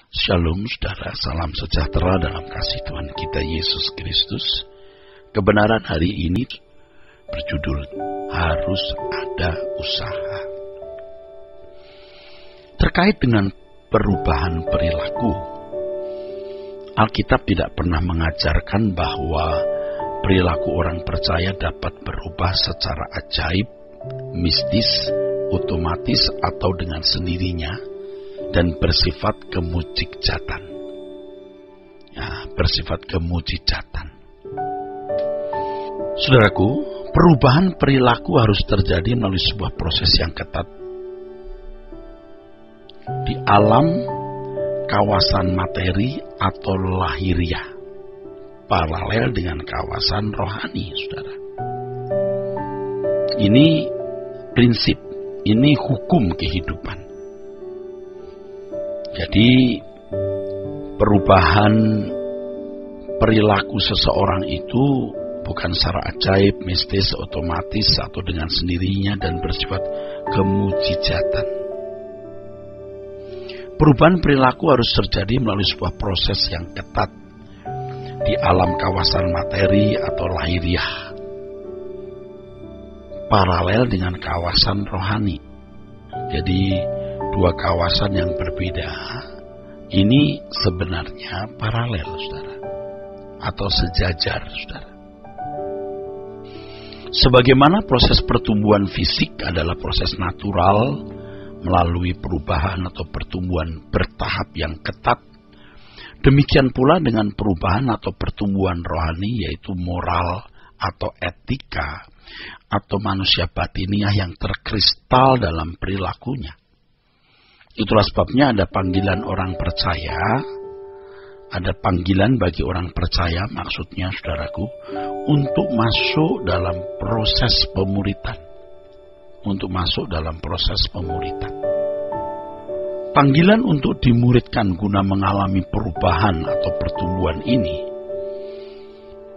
Shalom saudara, salam sejahtera dalam kasih Tuhan kita Yesus Kristus. Kebenaran hari ini berjudul Harus Ada Usaha. Terkait dengan perubahan perilaku, Alkitab tidak pernah mengajarkan bahwa perilaku orang percaya dapat berubah secara ajaib, mistis, otomatis atau dengan sendirinya, dan bersifat kemujizatan. Bersifat kemujizatan. Saudaraku, perubahan perilaku harus terjadi melalui sebuah proses yang ketat di alam kawasan materi atau lahiriah, paralel dengan kawasan rohani, saudara. Ini prinsip, ini hukum kehidupan. Jadi perubahan perilaku seseorang itu bukan secara ajaib, mistis, otomatis atau dengan sendirinya dan bersifat kemujizatan. Perubahan perilaku harus terjadi melalui sebuah proses yang ketat di alam kawasan materi atau lahiriah, paralel dengan kawasan rohani. Jadi dua kawasan yang berbeda ini sebenarnya paralel, saudara, atau sejajar, saudara. Sebagaimana proses pertumbuhan fisik adalah proses natural melalui perubahan atau pertumbuhan bertahap yang ketat, demikian pula dengan perubahan atau pertumbuhan rohani, yaitu moral atau etika atau manusia batiniah yang terkristal dalam perilakunya. Itulah sebabnya ada panggilan orang percaya, ada panggilan bagi orang percaya, maksudnya saudaraku, untuk masuk dalam proses pemuritan. Untuk masuk dalam proses pemuritan. Panggilan untuk dimuridkan guna mengalami perubahan atau pertumbuhan ini,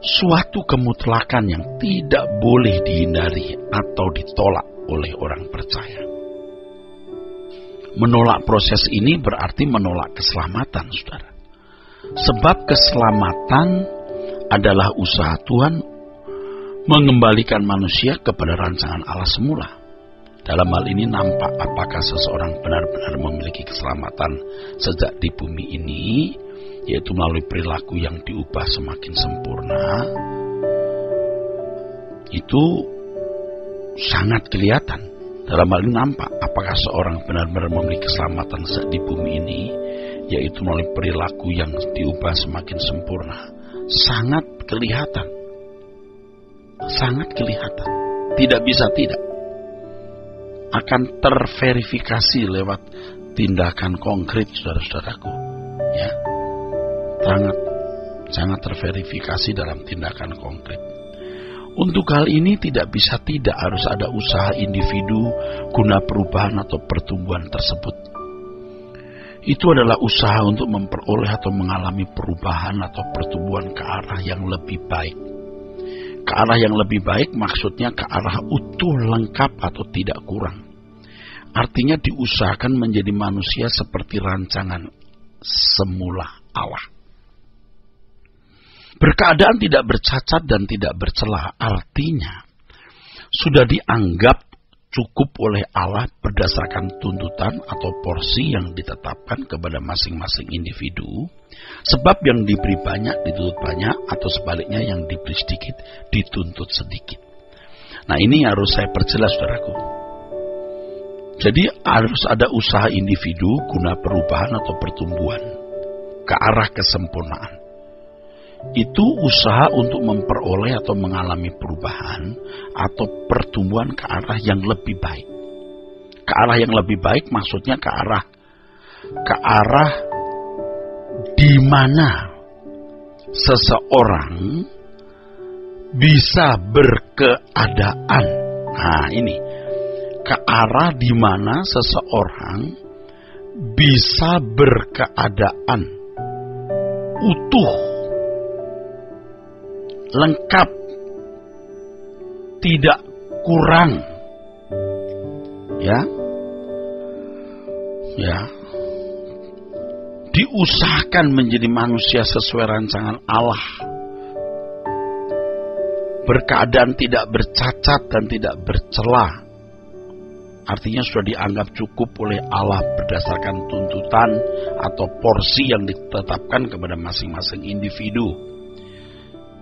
suatu kemutlakan yang tidak boleh dihindari atau ditolak oleh orang percaya. Menolak proses ini berarti menolak keselamatan, saudara. Sebab keselamatan adalah usaha Tuhan mengembalikan manusia kepada rancangan Allah semula. Dalam hal ini nampak apakah seseorang benar-benar memiliki keselamatan sejak di bumi ini, yaitu melalui perilaku yang diubah semakin sempurna. Itu sangat kelihatan. Dalam hal ini nampak apakah seorang benar-benar memiliki keselamatan di bumi ini, yaitu melalui perilaku yang diubah semakin sempurna. Sangat kelihatan. Sangat kelihatan. Tidak bisa tidak. Akan terverifikasi lewat tindakan konkret, saudara-saudaraku. Ya. Sangat terverifikasi dalam tindakan konkret. Untuk hal ini tidak bisa tidak harus ada usaha individu guna perubahan atau pertumbuhan tersebut. Itu adalah usaha untuk memperoleh atau mengalami perubahan atau pertumbuhan ke arah yang lebih baik. Ke arah yang lebih baik maksudnya ke arah utuh, lengkap atau tidak kurang. Artinya diusahakan menjadi manusia seperti rancangan semula Allah. Berkeadaan tidak bercacat dan tidak bercela, artinya sudah dianggap cukup oleh Allah berdasarkan tuntutan atau porsi yang ditetapkan kepada masing-masing individu. Sebab yang diberi banyak dituntut banyak, atau sebaliknya yang diberi sedikit dituntut sedikit. Nah, ini harus saya perjelas, saudaraku. Jadi harus ada usaha individu guna perubahan atau pertumbuhan ke arah kesempurnaan. Itu usaha untuk memperoleh atau mengalami perubahan atau pertumbuhan ke arah yang lebih baik. Ke arah yang lebih baik maksudnya ke arah di mana seseorang bisa berkeadaan. Nah, ini ke arah di mana seseorang bisa berkeadaan utuh, lengkap, tidak kurang. Ya. diusahakan menjadi manusia sesuai rancangan Allah, berkeadaan tidak bercacat dan tidak bercela. Artinya sudah dianggap cukup oleh Allah berdasarkan tuntutan atau porsi yang ditetapkan kepada masing-masing individu.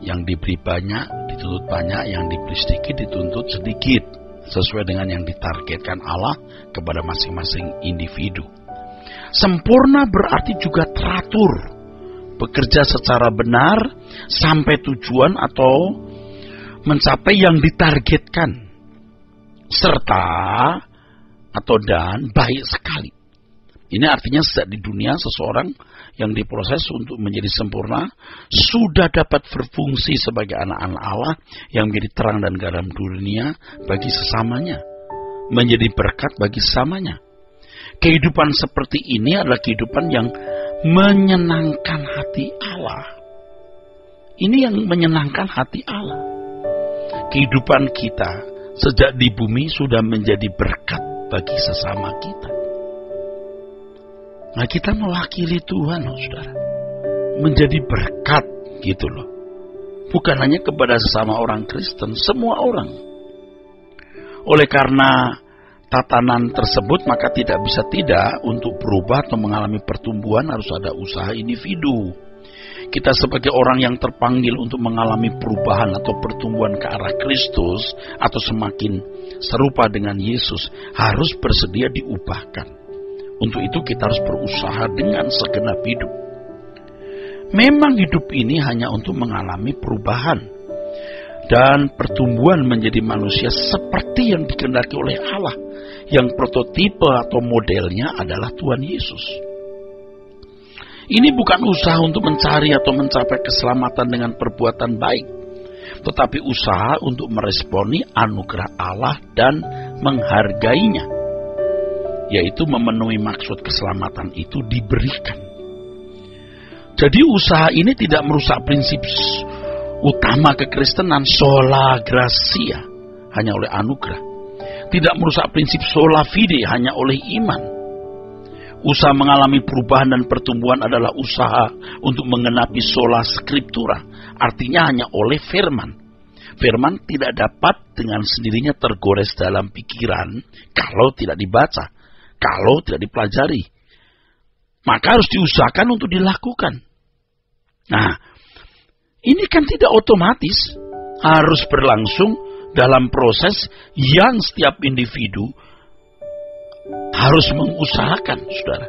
Yang diberi banyak, dituntut banyak, yang diberi sedikit, dituntut sedikit. Sesuai dengan yang ditargetkan Allah kepada masing-masing individu. Sempurna berarti juga teratur, bekerja secara benar sampai tujuan atau mencapai yang ditargetkan, serta dan baik sekali. Ini artinya sejak di dunia seseorang yang diproses untuk menjadi sempurna sudah dapat berfungsi sebagai anak-anak Allah yang menjadi terang dan garam dunia bagi sesamanya, menjadi berkat bagi sesamanya. Kehidupan seperti ini adalah kehidupan yang menyenangkan hati Allah. Ini yang menyenangkan hati Allah. Kehidupan kita sejak di bumi sudah menjadi berkat bagi sesama kita. Nah, kita mewakili Tuhan, saudara. Menjadi berkat gitu loh. Bukan hanya kepada sesama orang Kristen, semua orang. Oleh karena tatanan tersebut, maka tidak bisa tidak untuk berubah atau mengalami pertumbuhan harus ada usaha individu. Kita sebagai orang yang terpanggil untuk mengalami perubahan atau pertumbuhan ke arah Kristus atau semakin serupa dengan Yesus harus bersedia diubahkan. Untuk itu kita harus berusaha dengan segenap hidup. Memang hidup ini hanya untuk mengalami perubahan dan pertumbuhan menjadi manusia seperti yang dikehendaki oleh Allah, yang prototipe atau modelnya adalah Tuhan Yesus. Ini bukan usaha untuk mencari atau mencapai keselamatan dengan perbuatan baik, tetapi usaha untuk meresponi anugerah Allah dan menghargainya, yaitu memenuhi maksud keselamatan itu diberikan. Jadi usaha ini tidak merusak prinsip utama kekristenan, sola gratia, hanya oleh anugerah. Tidak merusak prinsip sola fide, hanya oleh iman. Usaha mengalami perubahan dan pertumbuhan adalah usaha untuk mengenapi sola scriptura, artinya hanya oleh firman. Firman tidak dapat dengan sendirinya tergores dalam pikiran kalau tidak dibaca, kalau tidak dipelajari. Maka harus diusahakan untuk dilakukan. Nah, ini kan tidak otomatis, harus berlangsung dalam proses yang setiap individu harus mengusahakan, saudara.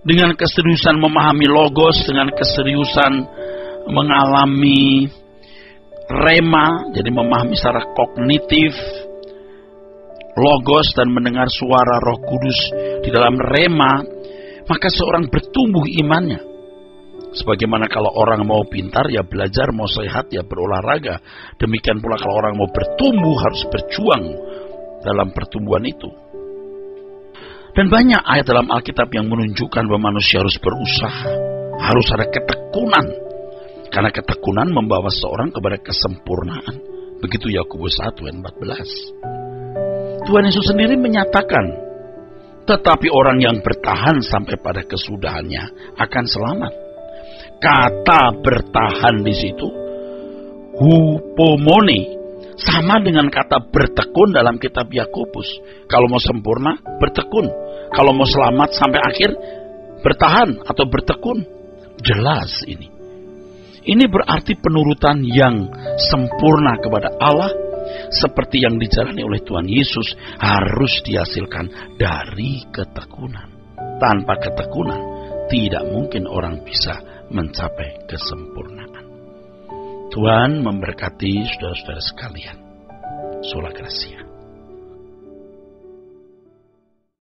Dengan keseriusan memahami logos, dengan keseriusan mengalami rema, jadi memahami secara kognitif logos dan mendengar suara Roh Kudus di dalam rema, maka seorang bertumbuh imannya. Sebagaimana kalau orang mau pintar, ya belajar, mau sehat, ya berolahraga. Demikian pula kalau orang mau bertumbuh, harus berjuang dalam pertumbuhan itu. Dan banyak ayat dalam Alkitab yang menunjukkan bahwa manusia harus berusaha, harus ada ketekunan. Karena ketekunan membawa seorang kepada kesempurnaan. Begitu Yakobus 1 ayat 14. Tuhan Yesus sendiri menyatakan, tetapi orang yang bertahan sampai pada kesudahannya akan selamat. Kata bertahan di situ, hupomone, sama dengan kata bertekun dalam kitab Yakobus. Kalau mau sempurna, bertekun. Kalau mau selamat sampai akhir, bertahan atau bertekun. Jelas ini. Ini berarti penurutan yang sempurna kepada Allah, seperti yang dijalani oleh Tuhan Yesus, harus dihasilkan dari ketekunan. Tanpa ketekunan, tidak mungkin orang bisa mencapai kesempurnaan. Tuhan memberkati saudara-saudara sekalian. Sola Gratia.